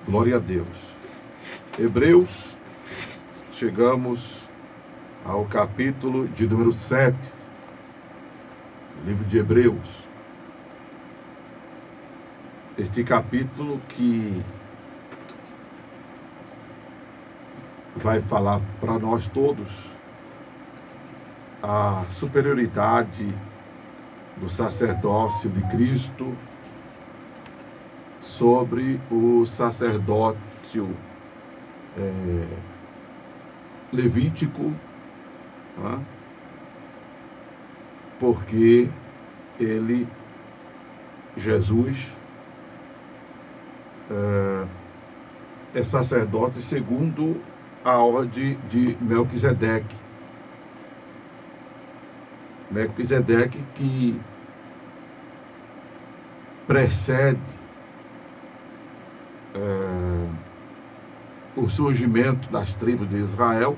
Glória a Deus. Hebreus, chegamos ao capítulo de número 7, livro de Hebreus. Este capítulo que vai falar para nós todos a superioridade do sacerdócio de Cristo sobre o sacerdócio levítico, né? Porque ele, Jesus, é sacerdote segundo a ordem de Melquisedeque. Melquisedeque que precede o surgimento das tribos de Israel.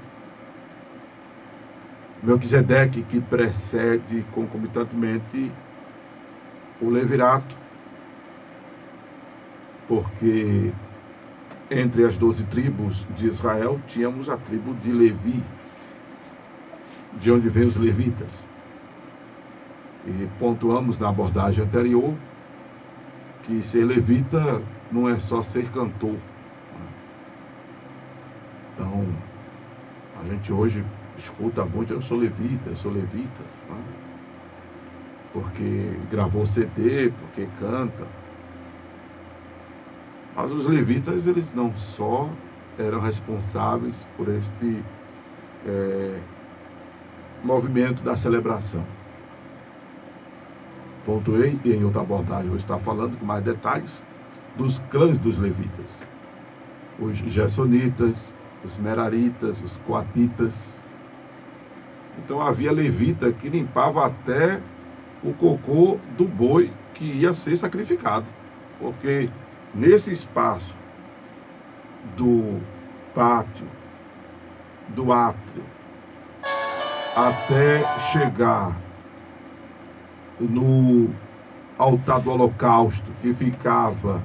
Melquisedeque que precede concomitantemente o levirato, porque entre as 12 tribos de Israel tínhamos a tribo de Levi, de onde vêm os levitas. E pontuamos na abordagem anterior que ser levita não é só ser cantor. Então, a gente hoje escuta muito, eu sou levita, né? Porque gravou CD, porque canta. Mas os levitas, eles não só eram responsáveis por este movimento da celebração. Pontuei, e em outra abordagem vou estar falando com mais detalhes, dos clãs dos levitas. Os gersonitas, os meraritas, os coatitas. Então havia levita que limpava até o cocô do boi que ia ser sacrificado. Porque nesse espaço do pátio, do átrio, até chegar no altar do holocausto, que ficava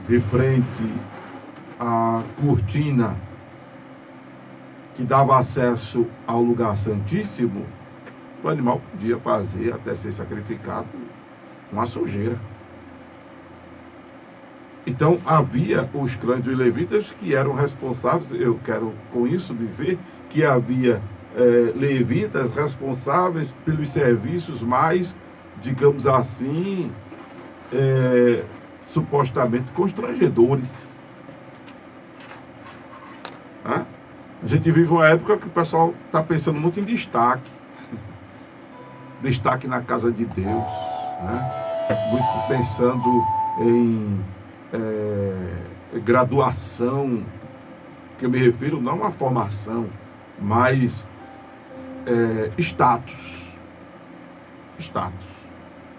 de frente à cortina que dava acesso ao lugar santíssimo, o animal podia fazer, até ser sacrificado, uma sujeira. Então havia os clãs dos levitas que eram responsáveis. Eu quero com isso dizer que havia levitas responsáveis pelos serviços mais, digamos assim, supostamente constrangedores. A gente vive uma época que o pessoal está pensando muito em destaque. Destaque na casa de Deus, né? Muito pensando em graduação, que eu me refiro não a uma formação, mas status,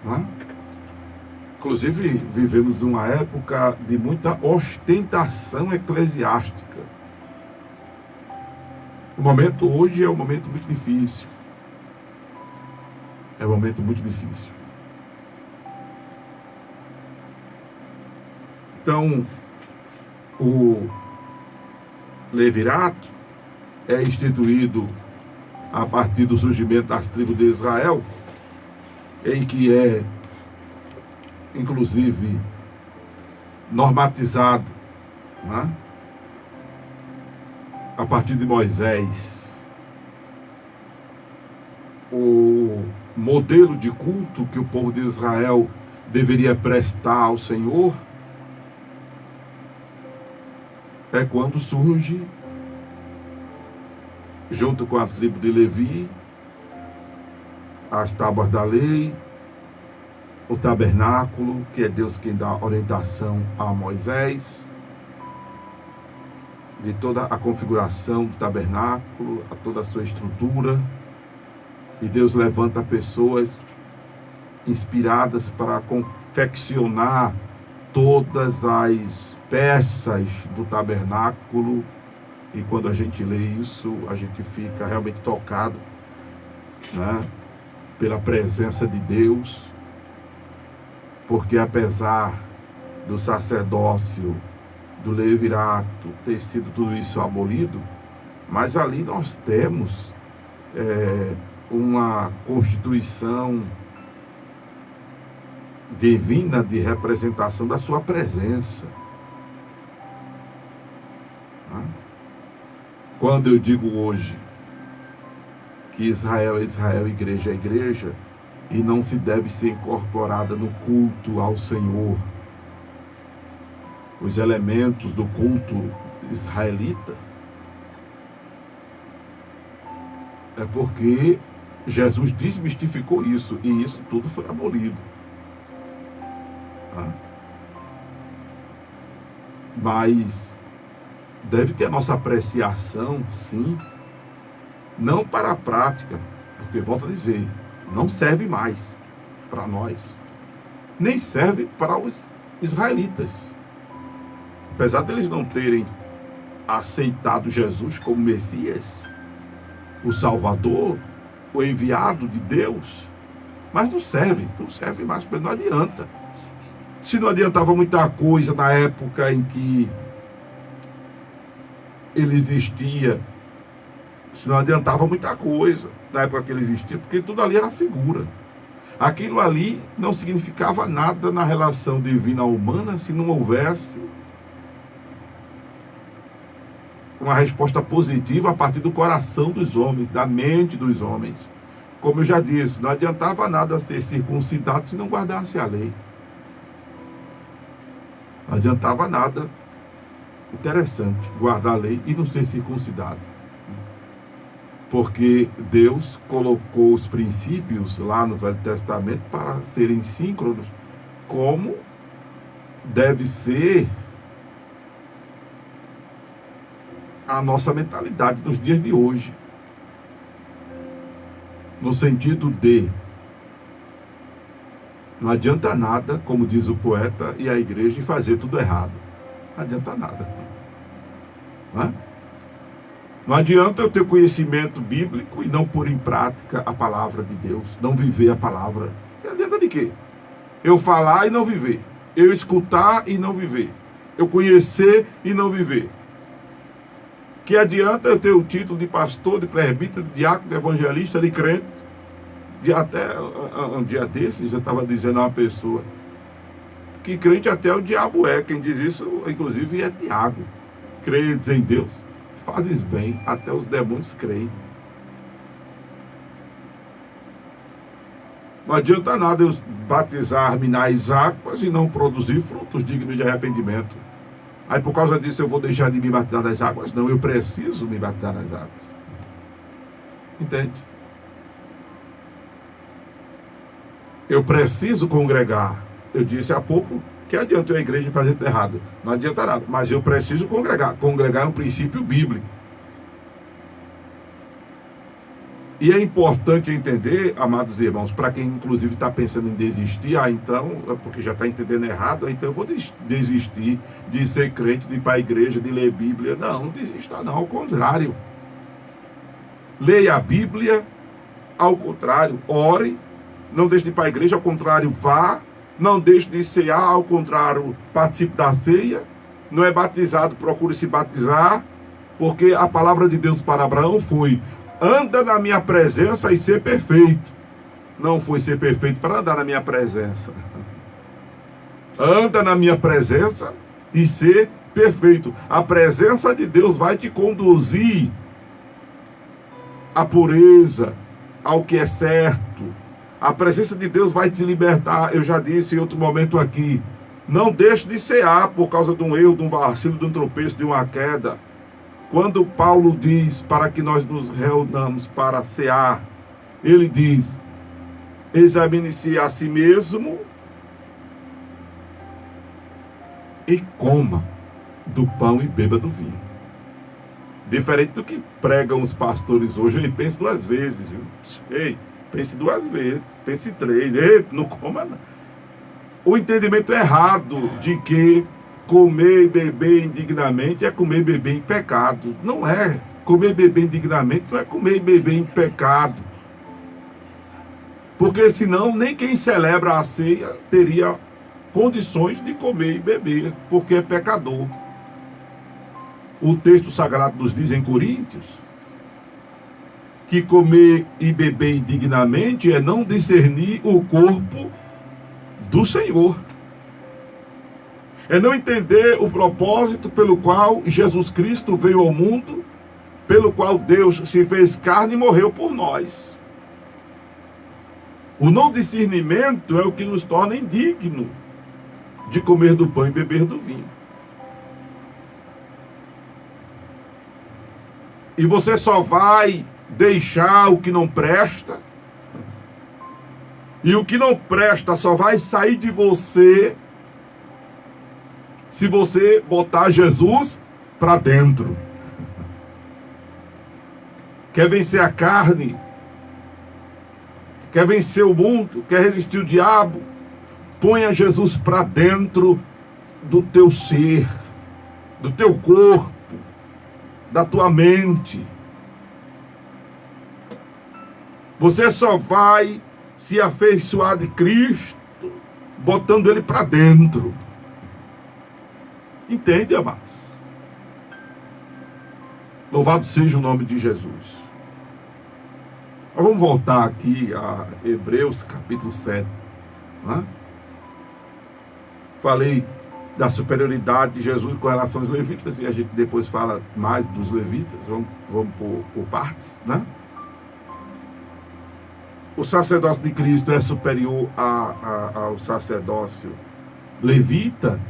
né? Inclusive vivemos uma época de muita ostentação eclesiástica. O momento hoje é um momento muito difícil. É um momento muito difícil. Então, o levirato é instituído a partir do surgimento das tribos de Israel, em que é, inclusive, normatizado, né? A partir de Moisés, o modelo de culto que o povo de Israel deveria prestar ao Senhor é quando surge, junto com a tribo de Levi, as tábuas da lei, o tabernáculo, que é Deus quem dá orientação a Moisés, de toda a configuração do tabernáculo, a toda a sua estrutura. E Deus levanta pessoas inspiradas para confeccionar todas as peças do tabernáculo. E quando a gente lê isso, a gente fica realmente tocado, né, pela presença de Deus, porque apesar do sacerdócio, do levirato, ter sido tudo isso abolido, mas ali nós temos uma constituição divina de representação da sua presença. Quando eu digo hoje que Israel é Israel, igreja é igreja, e não se deve ser incorporada no culto ao Senhor os elementos do culto israelita, é porque Jesus desmistificou isso, e isso tudo foi abolido. Mas deve ter a nossa apreciação, sim, não para a prática, porque, volto a dizer, não serve mais para nós, nem serve para os israelitas. Apesar deles não terem aceitado Jesus como Messias, o Salvador, o enviado de Deus, mas não serve mais, porque não adianta. Se não adiantava muita coisa na época em que ele existia, se não adiantava muita coisa na época que ele existia, porque tudo ali era figura. Aquilo ali não significava nada na relação divina humana se não houvesse uma resposta positiva a partir do coração dos homens, da mente dos homens. Como eu já disse, não adiantava nada ser circuncidado se não guardasse a lei. Não adiantava nada, interessante, guardar a lei e não ser circuncidado. Porque Deus colocou os princípios lá no Velho Testamento para serem síncronos, como deve ser a nossa mentalidade nos dias de hoje. No sentido de, não adianta nada, como diz o poeta e a igreja, fazer tudo errado. Não adianta nada. Não adianta eu ter conhecimento bíblico e não pôr em prática a palavra de Deus, não viver a palavra. Não adianta de quê? Eu falar e não viver. Eu escutar e não viver. Eu conhecer e não viver. Que adianta eu ter o título de pastor, de presbítero, de diácono, de evangelista, de crente? Até um dia desses eu estava dizendo a uma pessoa que crente até o diabo é. Quem diz isso, inclusive, é Tiago. Credes em Deus, fazes bem, até os demônios creem. Não adianta nada eu batizar-me nas águas e não produzir frutos dignos de arrependimento. Aí por causa disso eu vou deixar de me batizar nas águas? Não, eu preciso me batizar nas águas. Entende? Eu preciso congregar. Eu disse há pouco que adianta a igreja fazer tudo errado. Não adianta nada, mas eu preciso congregar. Congregar é um princípio bíblico. E é importante entender, amados irmãos, para quem inclusive está pensando em desistir, então, porque já está entendendo errado, então eu vou desistir de ser crente, de ir para a igreja, de ler Bíblia. Não desista não, ao contrário. Leia a Bíblia, ao contrário, ore, não deixe de ir para a igreja, ao contrário, vá, não deixe de cear, ao contrário, participe da ceia, não é batizado, procure se batizar, porque a palavra de Deus para Abraão foi: anda na minha presença e ser perfeito. Não foi ser perfeito para andar na minha presença. Anda na minha presença e ser perfeito. A presença de Deus vai te conduzir à pureza, ao que é certo. A presença de Deus vai te libertar. Eu já disse em outro momento aqui, não deixe de cear por causa de um erro, de um vacilo, de um tropeço, de uma queda. Quando Paulo diz para que nós nos reunamos para cear, ele diz: examine-se a si mesmo e coma do pão e beba do vinho. Diferente do que pregam os pastores hoje. Ei, pense duas vezes, viu? Ei, pense duas vezes, pense três. Ei, não coma não. O entendimento errado de que comer e beber indignamente é comer e beber em pecado. Não é. Comer e beber indignamente não é comer e beber em pecado. Porque senão nem quem celebra a ceia teria condições de comer e beber, porque é pecador. O texto sagrado nos diz em Coríntios que comer e beber indignamente é não discernir o corpo do Senhor. É não entender o propósito pelo qual Jesus Cristo veio ao mundo, pelo qual Deus se fez carne e morreu por nós. O não discernimento é o que nos torna indigno de comer do pão e beber do vinho. E você só vai deixar o que não presta, e o que não presta só vai sair de você se você botar Jesus para dentro. Quer vencer a carne? Quer vencer o mundo? Quer resistir o diabo? Ponha Jesus para dentro do teu ser, do teu corpo, da tua mente. Você só vai se afeiçoar de Cristo botando ele para dentro. Entende, amados? Louvado seja o nome de Jesus. Mas vamos voltar aqui a Hebreus capítulo 7. Né? Falei da superioridade de Jesus com relação aos levitas, e a gente depois fala mais dos levitas. Vamos por partes, né? O sacerdócio de Cristo é superior ao sacerdócio levita,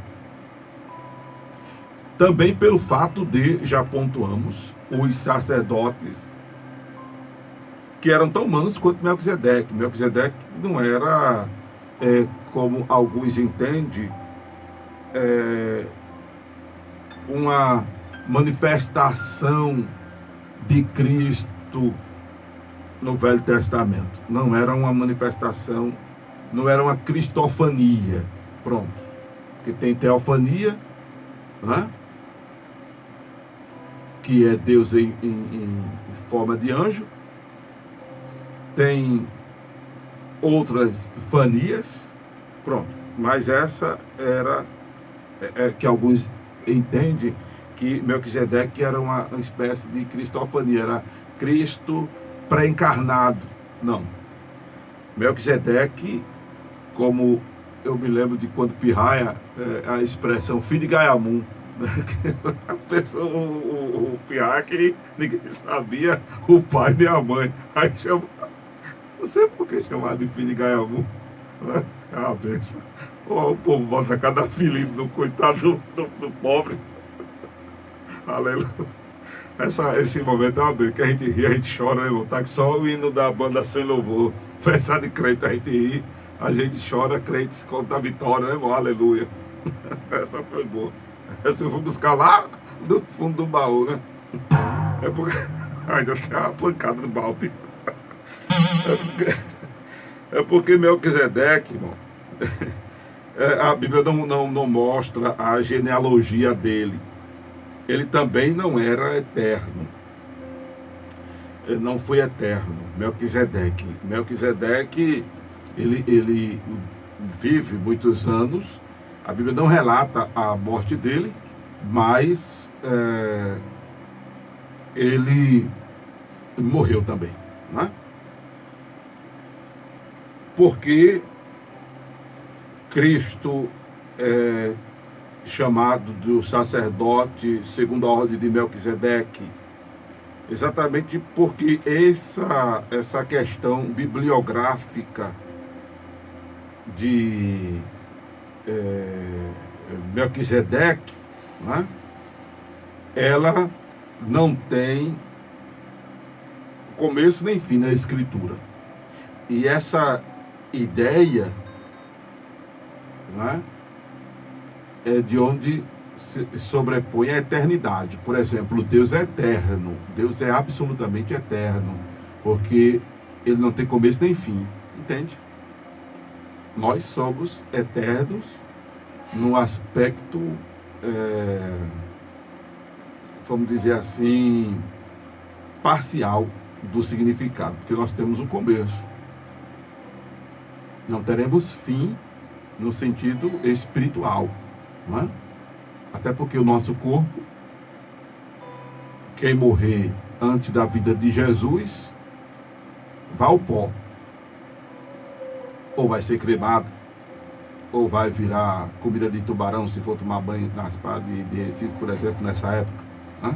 também pelo fato de, já pontuamos, os sacerdotes que eram tão mansos quanto Melquisedeque. Melquisedeque não era, como alguns entendem, uma manifestação de Cristo no Velho Testamento. Não era uma manifestação, não era uma cristofania. Pronto. Porque tem teofania, né? Que é Deus em forma de anjo. Tem outras fanias. Pronto. Mas essa era que alguns entendem que Melquisedeque era uma espécie de cristofania, era Cristo pré-encarnado. Não. Melquisedeque, como eu me lembro de quando Pirraia, a expressão filho de Gaiamum, né? A pessoa, o Pirraia, que ninguém sabia o pai nem a mãe. Aí chama, não sei por que chamar de filho de Gaiamum, né? É uma benção. O povo bota cada filhinho do coitado do pobre. Aleluia. Esse momento é uma vez que a gente ri, a gente chora, né, irmão? Tá que só o hino da banda Sem Louvor, festa de crente, a gente ri, a gente chora, crente se conta a vitória, né, irmão? Aleluia. Essa foi boa. Essa eu vou buscar lá do fundo do baú, né? É porque ainda tem uma pancada do balde. É porque Melquisedeque, irmão, a Bíblia não mostra a genealogia dele. Ele também não era eterno. Ele não foi eterno. Melquisedeque, ele vive muitos anos. A Bíblia não relata a morte dele, mas ele morreu também, né? Porque Cristo chamado do sacerdote segundo a ordem de Melquisedeque, exatamente porque essa questão bibliográfica de Melquisedeque, né, ela não tem começo nem fim na Escritura. E essa ideia, né, é de onde se sobrepõe a eternidade. Por exemplo, Deus é eterno. Deus é absolutamente eterno, porque ele não tem começo nem fim. Entende? Nós somos eternos no aspecto, vamos dizer assim, parcial do significado, porque nós temos um começo. Não teremos fim no sentido espiritual, não é? Até porque o nosso corpo, quem morrer antes da vida de Jesus, vai ao pó, ou vai ser cremado, ou vai virar comida de tubarão se for tomar banho nas praias de Recife, por exemplo, nessa época, né?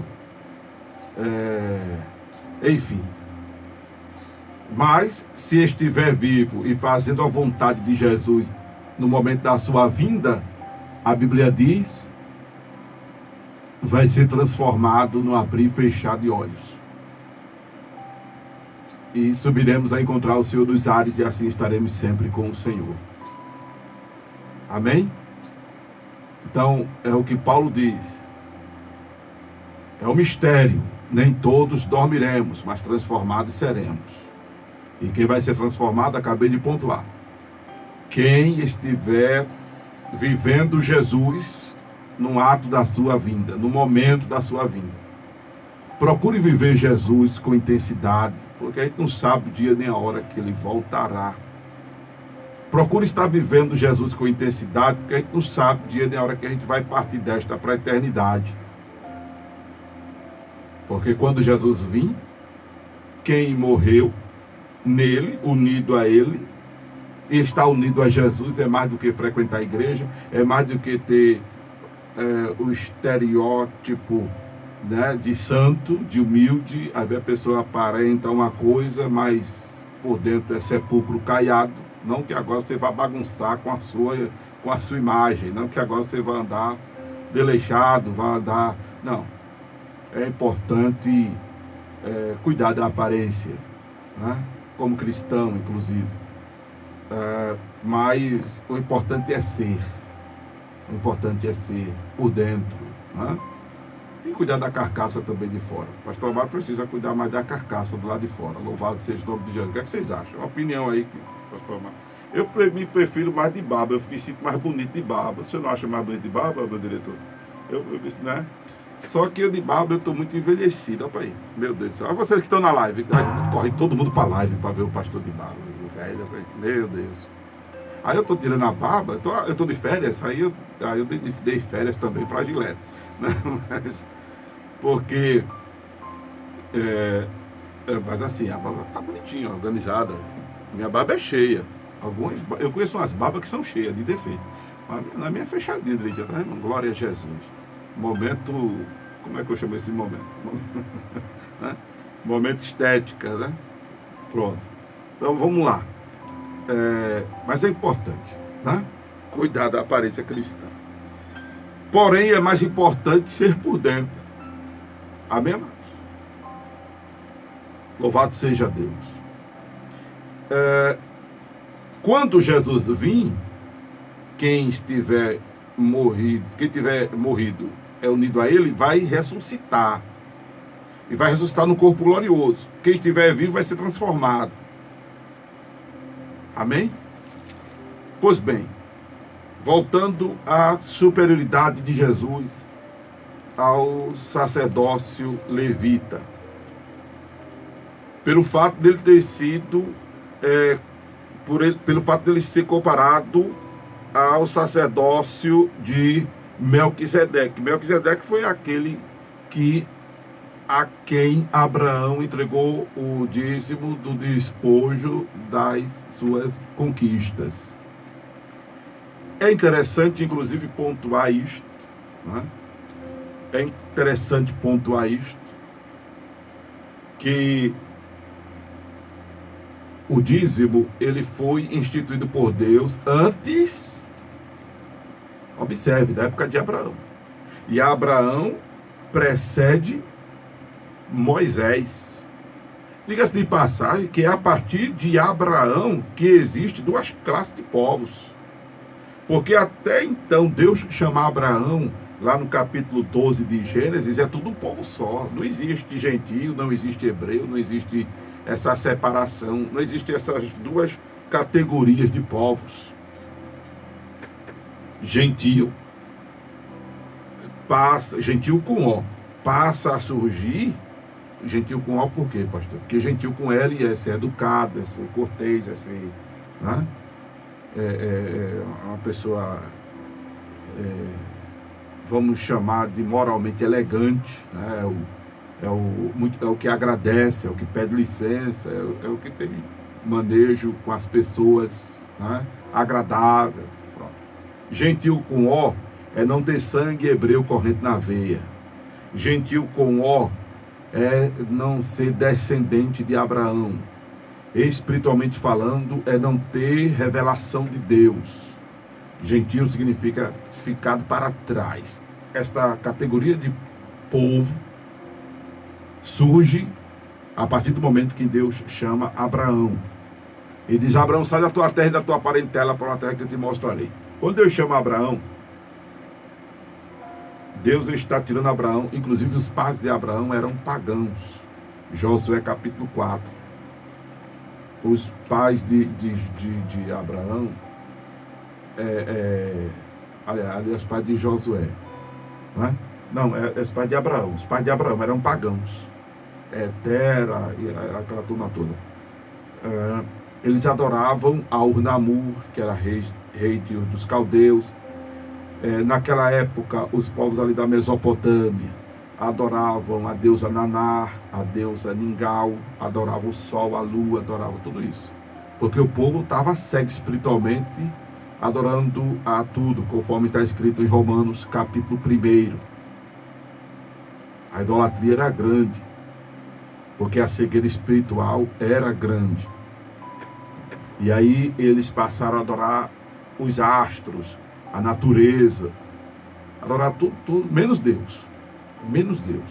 Enfim, mas se estiver vivo e fazendo a vontade de Jesus no momento da sua vinda, a Bíblia diz, vai ser transformado no abrir e fechar de olhos. E subiremos a encontrar o Senhor dos ares, e assim estaremos sempre com o Senhor. Amém? Então, é o que Paulo diz. É um mistério. Nem todos dormiremos, mas transformados seremos. E quem vai ser transformado, acabei de pontuar. Quem estiver vivendo Jesus no ato da sua vinda, no momento da sua vinda. Procure viver Jesus com intensidade, porque a gente não sabe o dia nem a hora que ele voltará. Procure estar vivendo Jesus com intensidade, porque a gente não sabe o dia nem a hora que a gente vai partir desta para a eternidade. Porque quando Jesus vir, quem morreu nele, unido a ele, e estar unido a Jesus é mais do que frequentar a igreja, é mais do que ter o estereótipo, né, de santo, de humilde. Às vezes a pessoa aparenta uma coisa, mas por dentro é sepulcro caiado. Não que agora você vá bagunçar com a sua imagem, não que agora você vá andar desleixado, vá andar... Não. É importante cuidar da aparência, né? Como cristão, inclusive. Mas o importante é ser. O importante é ser por dentro, né? E cuidar da carcaça também de fora. O pastor Amaro precisa cuidar mais da carcaça do lado de fora. Louvado seja o nome de Jesus. O que é que vocês acham? Uma opinião aí, pastor Amaro. Eu me prefiro mais de barba. Eu me sinto mais bonito de barba. Você não acha mais bonito de barba, meu diretor? Eu né? Só que eu de barba eu estou muito envelhecido. Olha aí, meu Deus do céu. Olha vocês que estão na live. Corre todo mundo para a live para ver o pastor de barba. Velho, meu Deus. Aí eu estou tirando a barba, eu estou de férias, aí eu dei férias também para a Gillette. Né? Mas, porque, mas assim, a barba está bonitinha, organizada. Minha barba é cheia. Eu conheço umas barbas que são cheias de defeito. Mas na minha é fechadinha direitinho, tá vendo? Glória a Jesus. Momento, como é que eu chamo esse momento? Né? Momento estética, né? Pronto. Então vamos lá. Mas é importante, né? Cuidar da aparência cristã. Porém, é mais importante ser por dentro. Amém, amados? Louvado seja Deus. Quando Jesus vir, quem tiver morrido é unido a ele, vai ressuscitar. E vai ressuscitar no corpo glorioso. Quem estiver vivo vai ser transformado. Amém? Pois bem, voltando à superioridade de Jesus ao sacerdócio levita. Pelo fato dele ter sido, pelo fato dele ser comparado ao sacerdócio de Melquisedeque. Melquisedeque foi aquele a quem Abraão entregou o dízimo do despojo das suas conquistas. É interessante, inclusive, pontuar isto, né? É interessante pontuar isto, que o dízimo, ele foi instituído por Deus antes, observe, da época de Abraão. E Abraão precede Moisés. Diga-se de passagem que é a partir de Abraão que existe duas classes de povos. Porque até então Deus chama Abraão, lá no capítulo 12 de Gênesis, é tudo um povo só. Não existe gentio, não existe hebreu, não existe essa separação, não existe essas duas categorias de povos. Gentio gentil com O, passa a surgir. Gentil com O por quê, pastor? Porque gentil com L é ser educado, é ser cortês, é ser... Né? uma pessoa, vamos chamar de moralmente elegante, né? É o que agradece, é o que pede licença, é o que tem manejo com as pessoas, né? Agradável. Pronto. Gentil com O é não ter sangue hebreu corrente na veia. Gentil com O é não ser descendente de Abraão. Espiritualmente falando, é não ter revelação de Deus. Gentil significa ficado para trás. Esta categoria de povo surge a partir do momento que Deus chama Abraão. E diz: Abraão, sai da tua terra e da tua parentela para uma terra que eu te mostrarei. Quando Deus chama Abraão, Deus está tirando Abraão, inclusive os pais de Abraão eram pagãos. Josué capítulo 4. Os pais de Abraão, aliás, os pais de Josué, não é? Não, os pais de Abraão. Os pais de Abraão eram pagãos. Tera e aquela turma toda. Eles adoravam a Ur-Namur, que era rei dos caldeus. Naquela época, os povos ali da Mesopotâmia adoravam a deusa Naná, a deusa Ningal, adoravam o sol, a lua, adoravam tudo isso. Porque o povo estava cego espiritualmente, adorando a tudo, conforme está escrito em Romanos, capítulo 1. A idolatria era grande, porque a cegueira espiritual era grande. E aí eles passaram a adorar os astros, a natureza, adorar tudo, menos Deus. Menos Deus.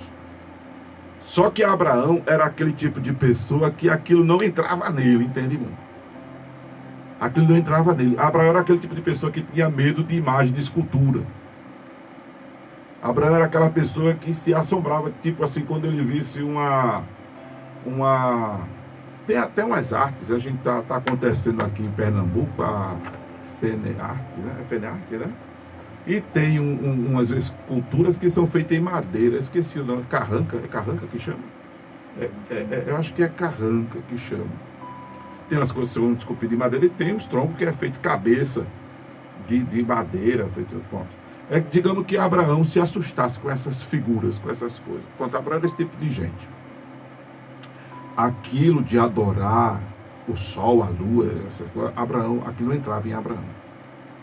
Só que Abraão era aquele tipo de pessoa que aquilo não entrava nele, entende, irmão? Aquilo não entrava nele. Abraão era aquele tipo de pessoa que tinha medo de imagem, de escultura. Abraão era aquela pessoa que se assombrava, tipo assim, quando ele visse tem até umas artes, a gente tá acontecendo aqui em Pernambuco, a Fenearte, né? Fenearte, né? E tem umas esculturas que são feitas em madeira, esqueci o nome, carranca, é carranca que chama? Eu acho que é carranca que chama. Tem umas coisas que são esculpidas de madeira e tem uns troncos que é feito cabeça de madeira, feito ponto. Digamos que Abraão se assustasse com essas figuras, com essas coisas. Quanto Abraão era esse tipo de gente. Aquilo de adorar o sol, a lua, essas coisas, Abraão, aquilo não entrava em Abraão.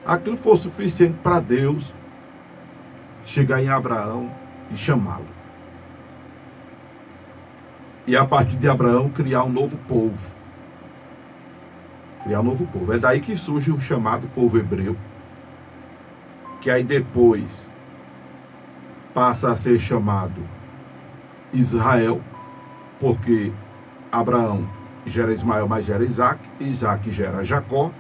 Aquilo foi suficiente para Deus chegar em Abraão e chamá-lo. E a partir de Abraão criar um novo povo. Criar um novo povo. É daí que surge o chamado povo hebreu, que aí depois passa a ser chamado Israel, porque Abraão gera Ismael, mas gera Isaac, Isaac gera Jacó.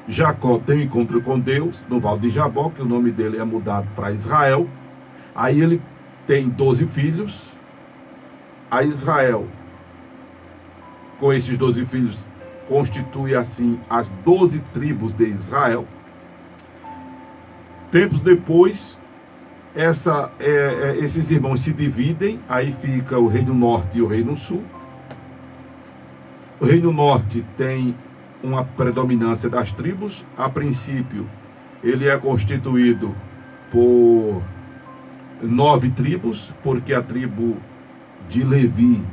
Jacó tem um encontro com Deus no Vale de Jabó, que o nome dele é mudado para Israel. Aí ele tem 12 filhos. A Israel, com esses 12 filhos, constitui assim as 12 tribos de Israel. Tempos depois, esses irmãos se dividem, aí fica o Reino Norte e o Reino Sul. O Reino Norte tem uma predominância das tribos. A princípio, ele é constituído por 9 tribos, porque a tribo de Levi,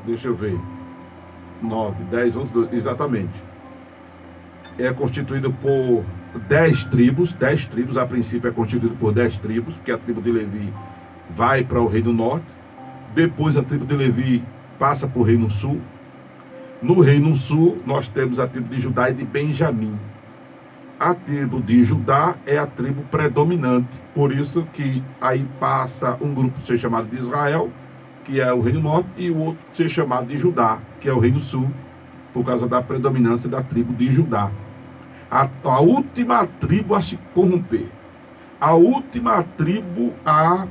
deixa eu ver, 9, 10, 11, 12, exatamente, é constituído por 10 tribos. 10 tribos, a princípio é constituído por 10 tribos, porque a tribo de Levi vai para o Reino Norte. Depois a tribo de Levi passa para o Reino Sul. No Reino Sul, nós temos a tribo de Judá e de Benjamim. A tribo de Judá é a tribo predominante, por isso que aí passa um grupo ser chamado de Israel, que é o Reino Norte, e o outro ser chamado de Judá, que é o Reino Sul, por causa da predominância da tribo de Judá. A última tribo a se corromper, a última tribo a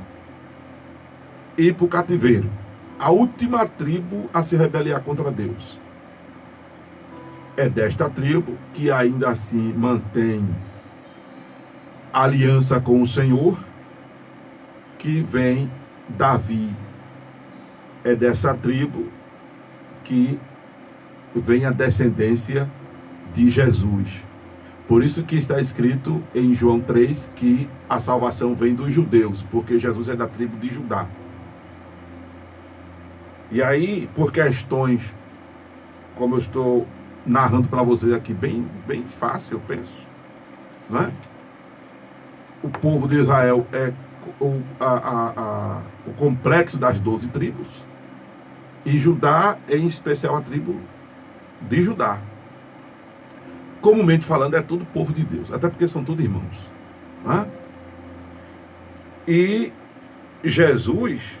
ir para o cativeiro, a última tribo a se rebeliar contra Deus. É desta tribo que ainda assim mantém aliança com o Senhor, que vem Davi. É dessa tribo que vem a descendência de Jesus. Por isso que está escrito em João 3 que a salvação vem dos judeus, porque Jesus é da tribo de Judá. E aí, por questões, como eu estou narrando para vocês aqui, bem fácil, eu penso, não é? O povo de Israel é o complexo das 12 tribos, e Judá é em especial a tribo de Judá. Comumente falando, é tudo povo de Deus, até porque são tudo irmãos, não é? E Jesus,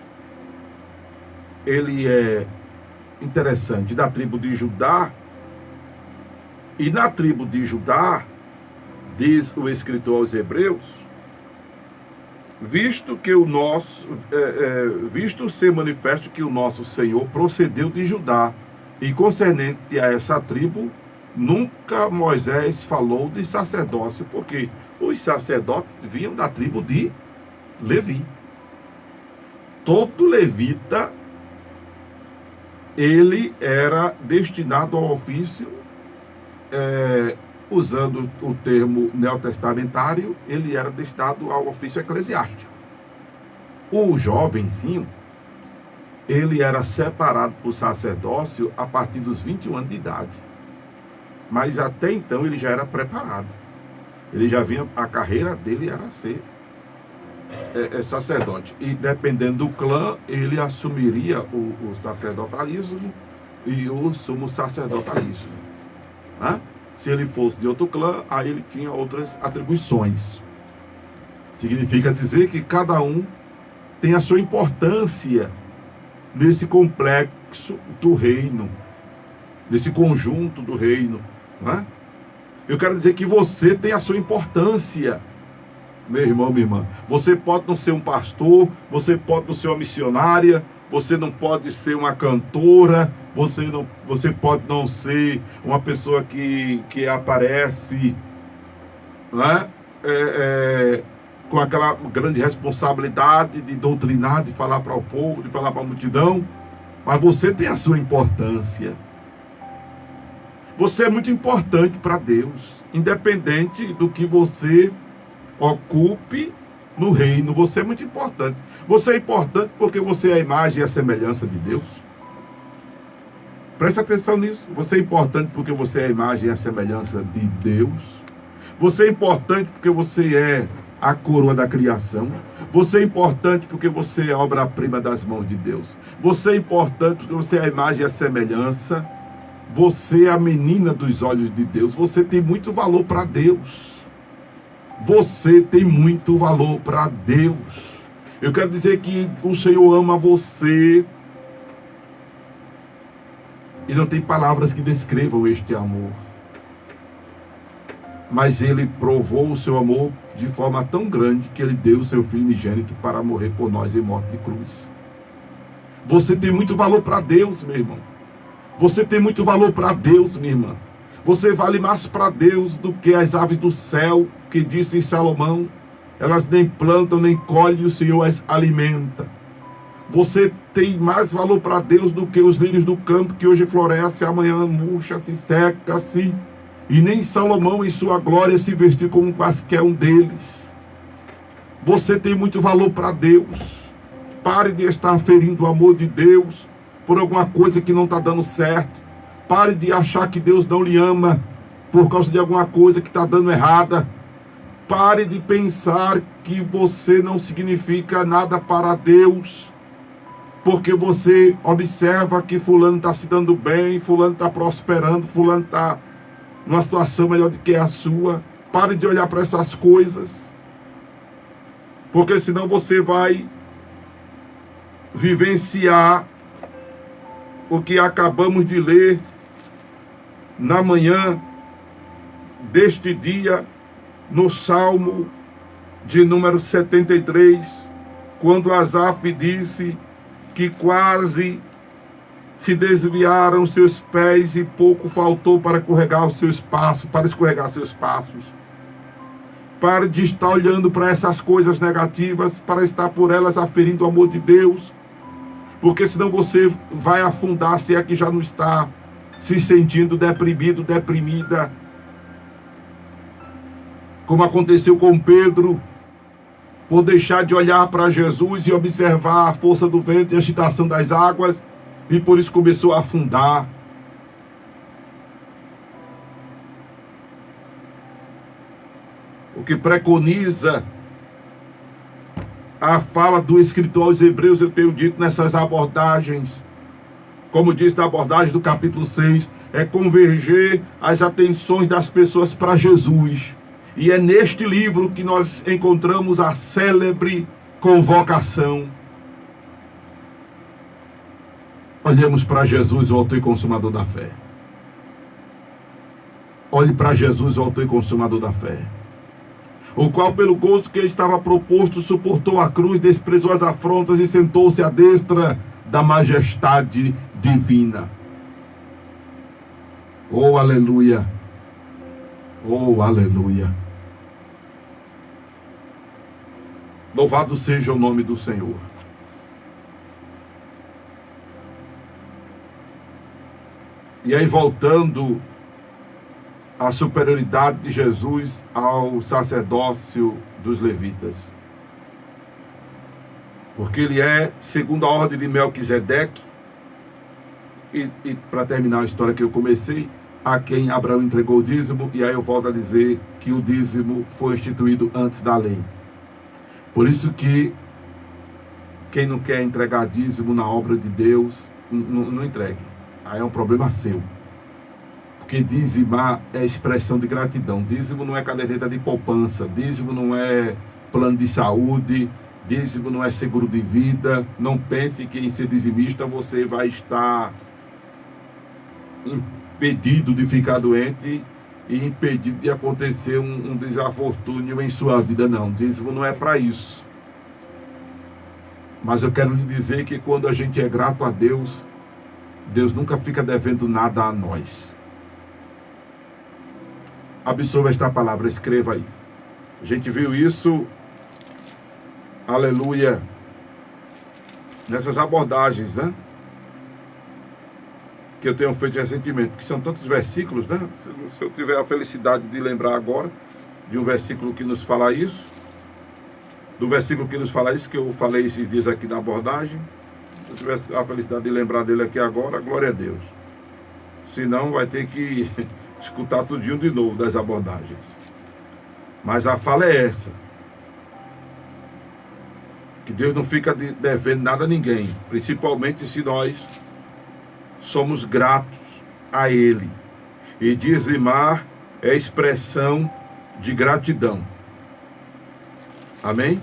ele é interessante, da tribo de Judá, e na tribo de Judá, diz o escritor aos Hebreus, visto ser manifesto que o nosso Senhor procedeu de Judá, e concernente a essa tribo, nunca Moisés falou de sacerdócio, porque os sacerdotes vinham da tribo de Levi. Todo levita, ele era destinado ao ofício, usando o termo neotestamentário, ele era destinado ao ofício eclesiástico. O jovenzinho, ele era separado para o sacerdócio a partir dos 21 anos de idade. Mas até então ele já era preparado. Ele já vinha, a carreira dele era ser sacerdote. E dependendo do clã, ele assumiria o sacerdotalismo e o sumo sacerdotalismo. Né? Se ele fosse de outro clã, aí ele tinha outras atribuições. Significa dizer que cada um tem a sua importância nesse complexo do reino, nesse conjunto do reino. Né? Eu quero dizer que você tem a sua importância, meu irmão, minha irmã. Você pode não ser um pastor, você pode não ser uma missionária, você não pode ser uma cantora, você pode não ser uma pessoa que aparece, né? Com aquela grande responsabilidade de doutrinar, de falar para o povo, de falar para a multidão, mas você tem a sua importância. Você é muito importante para Deus, independente do que você ocupe no reino. Você é muito importante. Você é importante porque você é a imagem e a semelhança de Deus. Preste atenção nisso. Você é importante porque você é a imagem e a semelhança de Deus. Você é importante porque você é a coroa da criação. Você é importante porque você é a obra-prima das mãos de Deus. Você é importante porque você é a imagem e a semelhança. Você é a menina dos olhos de Deus. Você tem muito valor para Deus. Você tem muito valor para Deus. Eu quero dizer que o Senhor ama você. E não tem palavras que descrevam este amor. Mas Ele provou o seu amor de forma tão grande que Ele deu o seu Filho unigênito para morrer por nós em morte de cruz. Você tem muito valor para Deus, meu irmão. Você tem muito valor para Deus, minha irmã. Você vale mais para Deus do que as aves do céu, que disse Salomão. Elas nem plantam, nem colhem, o Senhor as alimenta. Você tem mais valor para Deus do que os lírios do campo, que hoje florescem, amanhã murcha-se, seca-se. E nem Salomão em sua glória se vestiu como quaisquer um deles. Você tem muito valor para Deus. Pare de estar ferindo o amor de Deus por alguma coisa que não está dando certo. Pare de achar que Deus não lhe ama por causa de alguma coisa que está dando errada. Pare de pensar que você não significa nada para Deus, porque você observa que fulano está se dando bem, fulano está prosperando, fulano está numa situação melhor do que a sua. Pare de olhar para essas coisas, porque senão você vai vivenciar o que acabamos de ler na manhã deste dia, no Salmo de número 73, quando Asaf disse que quase se desviaram seus pés e pouco faltou para escorregar seus passos. Pare de estar olhando para essas coisas negativas, para estar por elas aferindo o amor de Deus, porque senão você vai afundar, se é que já não está se sentindo deprimido, deprimida. como aconteceu com Pedro, por deixar de olhar para Jesus e observar a força do vento e a agitação das águas, e por isso começou a afundar. O que preconiza a fala do escritor aos Hebreus, eu tenho dito nessas abordagens, como diz na abordagem do capítulo 6, é converger as atenções das pessoas para Jesus. E é neste livro que nós encontramos a célebre convocação. Olhemos para Jesus, o autor e consumador da fé. Olhe para Jesus, o autor e consumador da fé. O qual, pelo gozo que estava proposto, suportou a cruz, desprezou as afrontas e sentou-se à destra da majestade divina. Oh, aleluia! Oh, aleluia! Louvado seja o nome do Senhor. E aí, voltando à superioridade de Jesus ao sacerdócio dos levitas. Porque ele é, segundo a ordem de Melquisedeque, e para terminar a história que eu comecei, a quem Abraão entregou o dízimo, e aí eu volto a dizer que o dízimo foi instituído antes da lei. Por isso que quem não quer entregar dízimo na obra de Deus, não entregue. Aí é um problema seu. Porque dizimar é expressão de gratidão. Dízimo não é caderneta de poupança, dízimo não é plano de saúde, dízimo não é seguro de vida. Não pense que em ser dizimista você vai estar impedido de ficar doente e impedido de acontecer um desafortúnio em sua vida. Não, dízimo não é para isso. Mas eu quero lhe dizer que quando a gente é grato a Deus, Deus nunca fica devendo nada a nós. Absorva esta palavra, escreva aí. A gente viu isso, aleluia, nessas abordagens, né? Que eu tenho feito recentemente, que são tantos versículos, né? Se eu tiver a felicidade de lembrar agora de um versículo que nos fala isso, do versículo que nos fala isso, que eu falei esses dias aqui na abordagem, se eu tiver a felicidade de lembrar dele aqui agora, glória a Deus. Senão vai ter que escutar tudinho de novo das abordagens. Mas a fala é essa: que Deus não fica devendo nada a ninguém, principalmente se nós somos gratos a Ele. E dizimar é expressão de gratidão. Amém?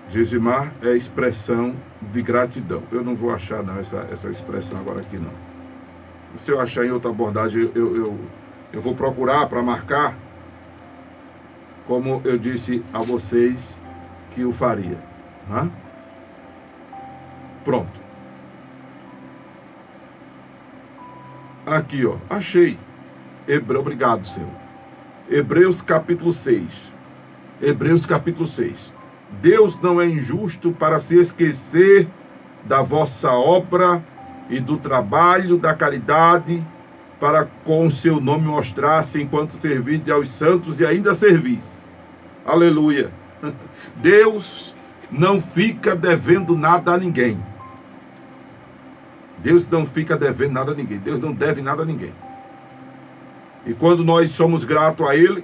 Dizimar é expressão de gratidão. Eu não vou achar não, essa expressão agora aqui não. Se eu achar em outra abordagem, eu vou procurar para marcar, como eu disse a vocês que o faria. Né? Pronto. Aqui, ó, achei. Obrigado, Senhor. Hebreus capítulo 6. Hebreus capítulo 6. Deus não é injusto para se esquecer da vossa obra e do trabalho da caridade, para com o seu nome mostrar-se enquanto servide aos santos e ainda servis. Aleluia. Deus não fica devendo nada a ninguém. Deus não fica devendo nada a ninguém. Deus não deve nada a ninguém. E quando nós somos gratos a Ele,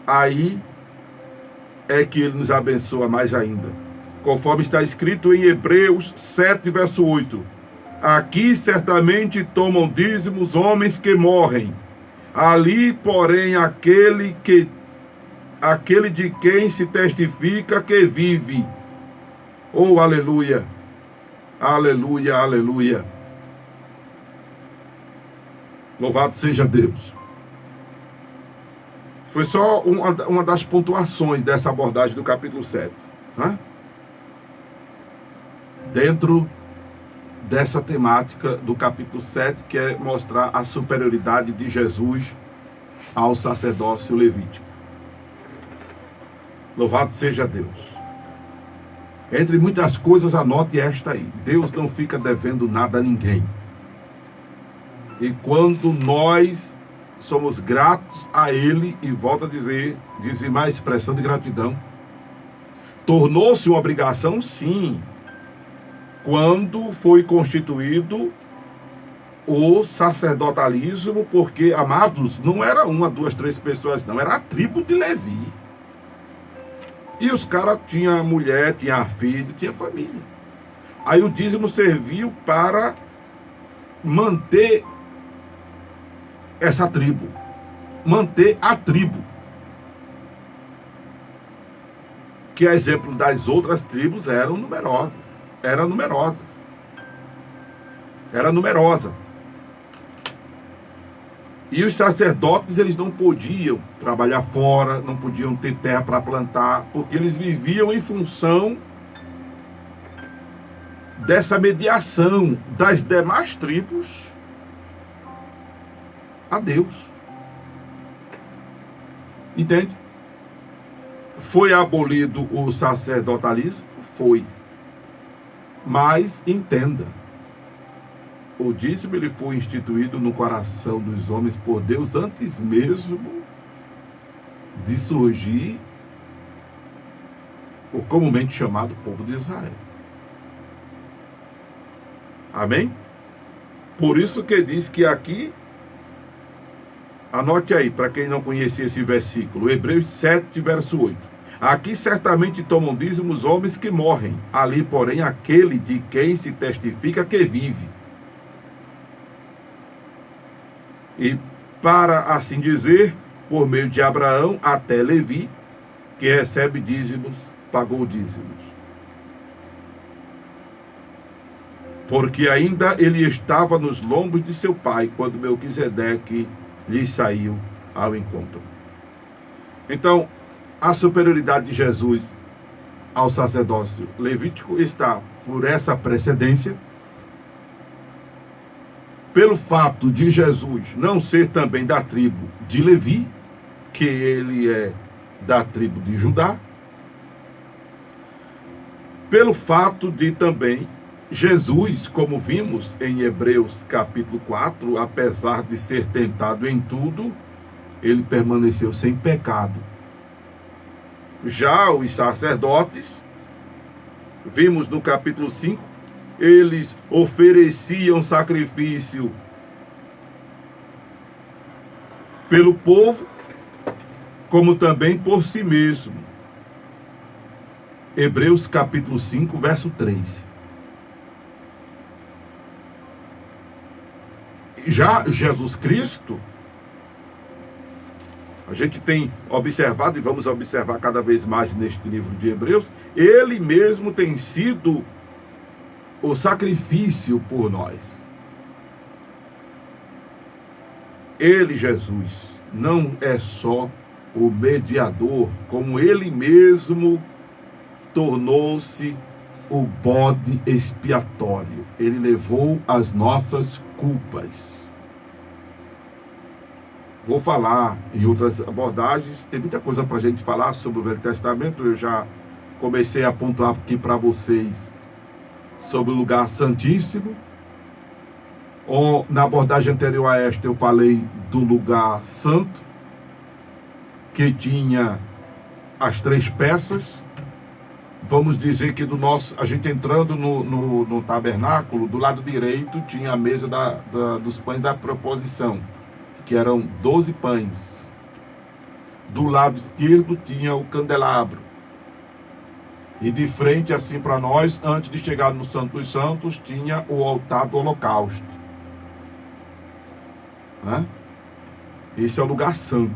aí é que Ele nos abençoa mais ainda. Conforme está escrito em Hebreus 7, verso 8. Aqui certamente tomam dízimos homens que morrem. Ali, porém, aquele de quem se testifica que vive. Oh, aleluia! Aleluia, aleluia! Louvado seja Deus! Foi só uma das pontuações dessa abordagem do capítulo 7. Né? Dentro dessa temática do capítulo 7, que é mostrar a superioridade de Jesus ao sacerdócio levítico. Louvado seja Deus. Entre muitas coisas, anote esta aí: Deus não fica devendo nada a ninguém. E quando nós somos gratos a Ele, e volto a dizer, dizimar a expressão de gratidão. Tornou-se uma obrigação, sim, quando foi constituído o sacerdotalismo, porque, amados, não era uma, duas, três pessoas, não, era a tribo de Levi. E os caras tinham mulher, tinha filho, tinha família. Aí o dízimo serviu para manter essa tribo, manter a tribo, que a exemplo das outras tribos era numerosa. E os sacerdotes, eles não podiam trabalhar fora, não podiam ter terra para plantar, porque eles viviam em função dessa mediação das demais tribos a Deus. Entende? Foi abolido o sacerdotalismo? Foi. Mas entenda, o dízimo ele foi instituído no coração dos homens por Deus antes mesmo de surgir o comumente chamado povo de Israel. Amém? Por isso que diz que aqui, anote aí, para quem não conhecia esse versículo, Hebreus 7, verso 8. Aqui certamente tomam dízimo os homens que morrem, ali, porém, aquele de quem se testifica que vive. E para assim dizer, por meio de Abraão até Levi, que recebe dízimos, pagou dízimos. Porque ainda ele estava nos lombos de seu pai, quando Melquisedeque lhe saiu ao encontro. Então, a superioridade de Jesus ao sacerdócio levítico está por essa precedência, pelo fato de Jesus não ser também da tribo de Levi, que ele é da tribo de Judá, pelo fato de também Jesus, como vimos em Hebreus capítulo 4, apesar de ser tentado em tudo, ele permaneceu sem pecado. Já os sacerdotes, vimos no capítulo 5, eles ofereciam sacrifício pelo povo, como também por si mesmo. Hebreus capítulo 5, verso 3. Já Jesus Cristo, a gente tem observado, e vamos observar cada vez mais neste livro de Hebreus, ele mesmo tem sido o sacrifício por nós. Ele, Jesus, não é só o mediador, como ele mesmo tornou-se o bode expiatório. Ele levou as nossas culpas. Vou falar em outras abordagens, tem muita coisa para a gente falar sobre o Velho Testamento. Eu já comecei a pontuar aqui para vocês sobre o lugar santíssimo. Ou, na abordagem anterior a esta, eu falei do lugar santo, que tinha as três peças. Vamos dizer que a gente entrando no tabernáculo, do lado direito tinha a mesa dos pães da proposição, que eram 12 pães. Do lado esquerdo tinha o candelabro. E de frente, assim para nós, antes de chegar no Santo dos Santos, tinha o altar do holocausto. Esse é o lugar santo.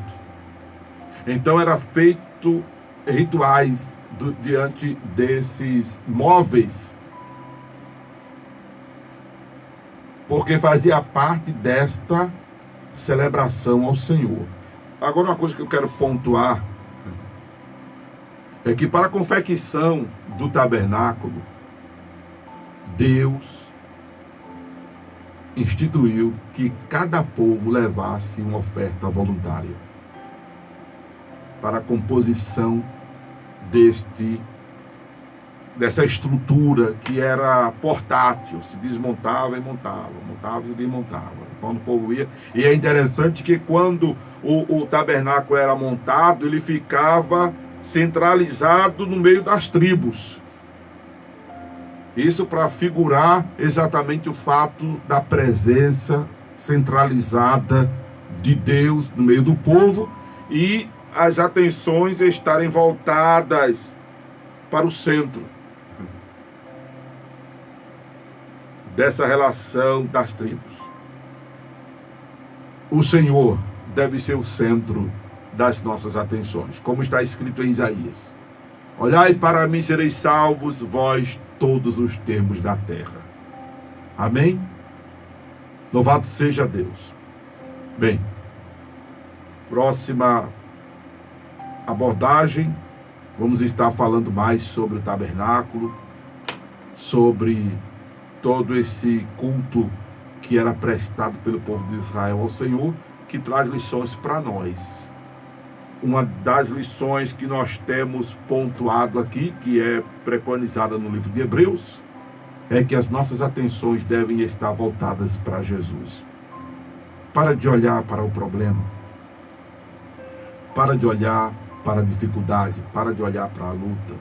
Então era feito rituais diante desses móveis, porque fazia parte desta celebração ao Senhor. Agora, uma coisa que eu quero pontuar é que para a confecção do tabernáculo, Deus instituiu que cada povo levasse uma oferta voluntária para a composição dessa estrutura que era portátil, se desmontava e montava, montava e desmontava. Quando o povo ia. E é interessante que quando o tabernáculo era montado, ele ficava centralizado no meio das tribos. Isso para figurar exatamente o fato da presença centralizada de Deus no meio do povo e as atenções estarem voltadas para o centro dessa relação das tribos. O Senhor deve ser o centro das nossas atenções, como está escrito em Isaías. Olhai para mim, sereis salvos, vós todos os termos da terra. Amém? Louvado seja Deus. Bem, próxima abordagem, vamos estar falando mais sobre o tabernáculo, sobre todo esse culto que era prestado pelo povo de Israel ao Senhor, que traz lições para nós. Uma das lições que nós temos pontuado aqui, que é preconizada no livro de Hebreus, é que as nossas atenções devem estar voltadas para Jesus. Para de olhar para o problema. Para de olhar para a dificuldade. Para de olhar para a luta.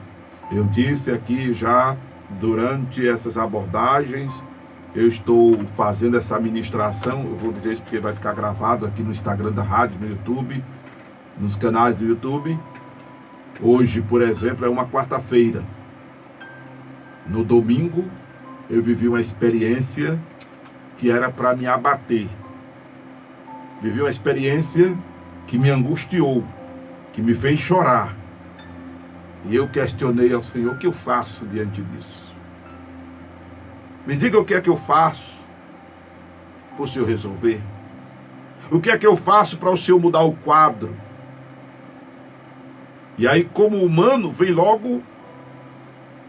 Eu disse aqui já, durante essas abordagens, eu estou fazendo essa ministração, eu vou dizer isso porque vai ficar gravado aqui no Instagram da rádio, no YouTube, nos canais do YouTube. Hoje, por exemplo, é uma quarta-feira. No domingo, eu vivi uma experiência que era para me abater. Vivi uma experiência que me angustiou, que me fez chorar. E eu questionei ao Senhor, o que eu faço diante disso? Me diga o que é que eu faço para o Senhor resolver. O que é que eu faço para o Senhor mudar o quadro? E aí, como humano, vem logo,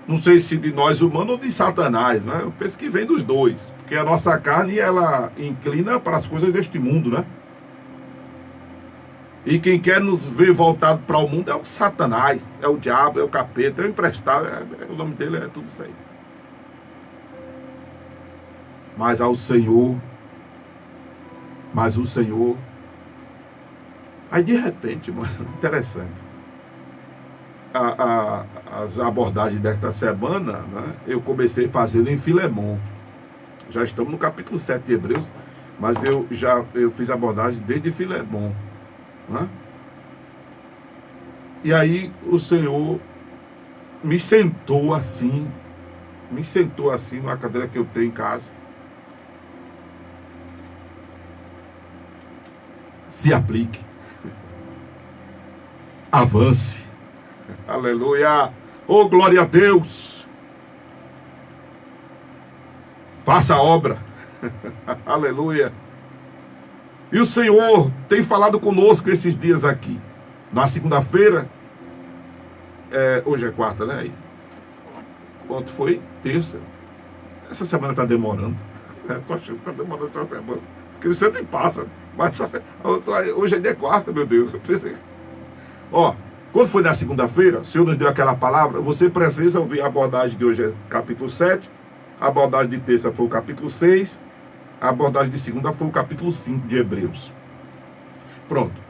não sei se de nós humanos ou de Satanás, né? Eu penso que vem dos dois, porque a nossa carne, ela inclina para as coisas deste mundo, né? E quem quer nos ver voltado para o mundo é o Satanás, é o diabo, é o capeta, é o emprestado, o nome dele é tudo isso aí. Mas o Senhor, aí de repente, mano, interessante, as abordagens desta semana, né, eu comecei fazendo em Filemon. Já estamos no capítulo 7 de Hebreus, mas eu fiz abordagem desde Filemon, né? E aí o Senhor me sentou assim numa cadeira que eu tenho em casa. Se aplique, avance, aleluia, oh glória a Deus, faça a obra, aleluia. E o Senhor tem falado conosco esses dias aqui. Na segunda-feira, hoje é quarta, né? Quanto foi? Terça. Essa semana está demorando. Estou achando que está demorando essa semana. Porque sempre passa. Mas hoje é dia quarta, meu Deus. Eu pensei. Quando foi na segunda-feira, o Senhor nos deu aquela palavra. Você precisa ouvir a abordagem de hoje, é capítulo 7. A abordagem de terça foi o capítulo 6. A abordagem de segunda foi o capítulo 5 de Hebreus. Pronto.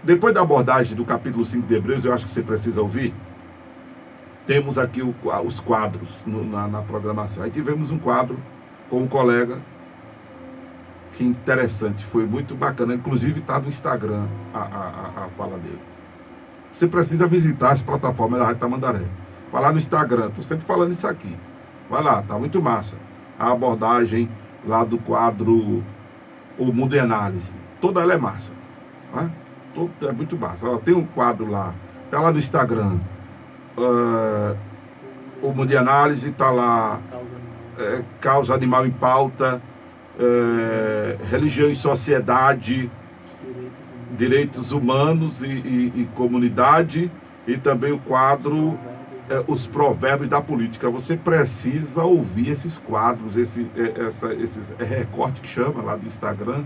Depois da abordagem do capítulo 5 de Hebreus, eu acho que você precisa ouvir. Temos aqui os quadros na programação. Aí tivemos um quadro com um colega. Que interessante, foi muito bacana. Inclusive está no Instagram a fala dele. Você precisa visitar as plataformas da Rádio Tamandaré. Vai lá no Instagram, estou sempre falando isso aqui. Vai lá, tá muito massa. A abordagem lá do quadro O Mundo em Análise. Toda ela é massa. Né? É muito massa. Tem um quadro lá, tá lá no Instagram. O Mundo em Análise, tá lá. Causa Animal em Pauta. Religião e Sociedade, Direitos Humanos e Comunidade, e também o quadro Os Provérbios da Política. Você precisa ouvir esses quadros, esses recorte que chama lá do Instagram.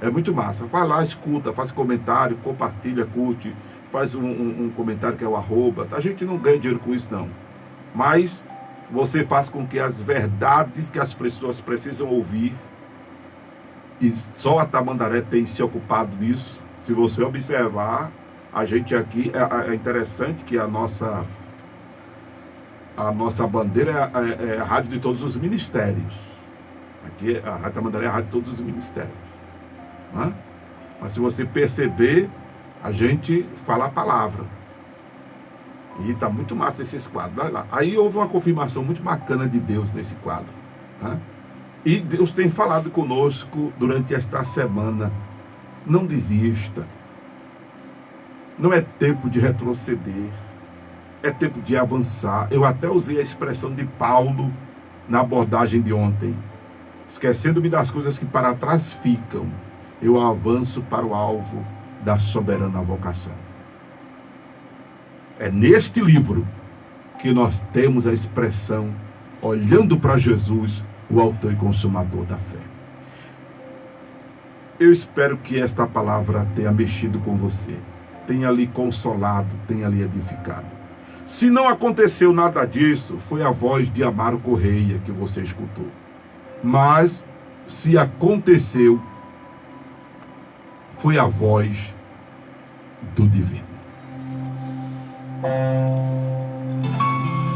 É muito massa. Vai lá, escuta, faz comentário, compartilha, curte, faz um comentário que é o @. A gente não ganha dinheiro com isso, não. mas você faz com que as verdades que as pessoas precisam ouvir, e só a Tamandaré tem se ocupado nisso. Se você observar, a gente aqui, é interessante que a nossa bandeira é a rádio de todos os ministérios. Aqui a Rádio Tamandaré é a rádio de todos os ministérios. Né? Mas se você perceber, a gente fala a palavra. E está muito massa esses quadros. Vai lá. Aí houve uma confirmação muito bacana de Deus nesse quadro. Né? E Deus tem falado conosco durante esta semana. Não desista. Não é tempo de retroceder. É tempo de avançar. Eu até usei a expressão de Paulo na abordagem de ontem. Esquecendo-me das coisas que para trás ficam, eu avanço para o alvo da soberana vocação. É neste livro que nós temos a expressão, olhando para Jesus, o autor e consumador da fé. Eu espero que esta palavra tenha mexido com você, tenha lhe consolado, tenha lhe edificado. Se não aconteceu nada disso, foi a voz de Amaro Correia que você escutou. Mas, se aconteceu, foi a voz do divino.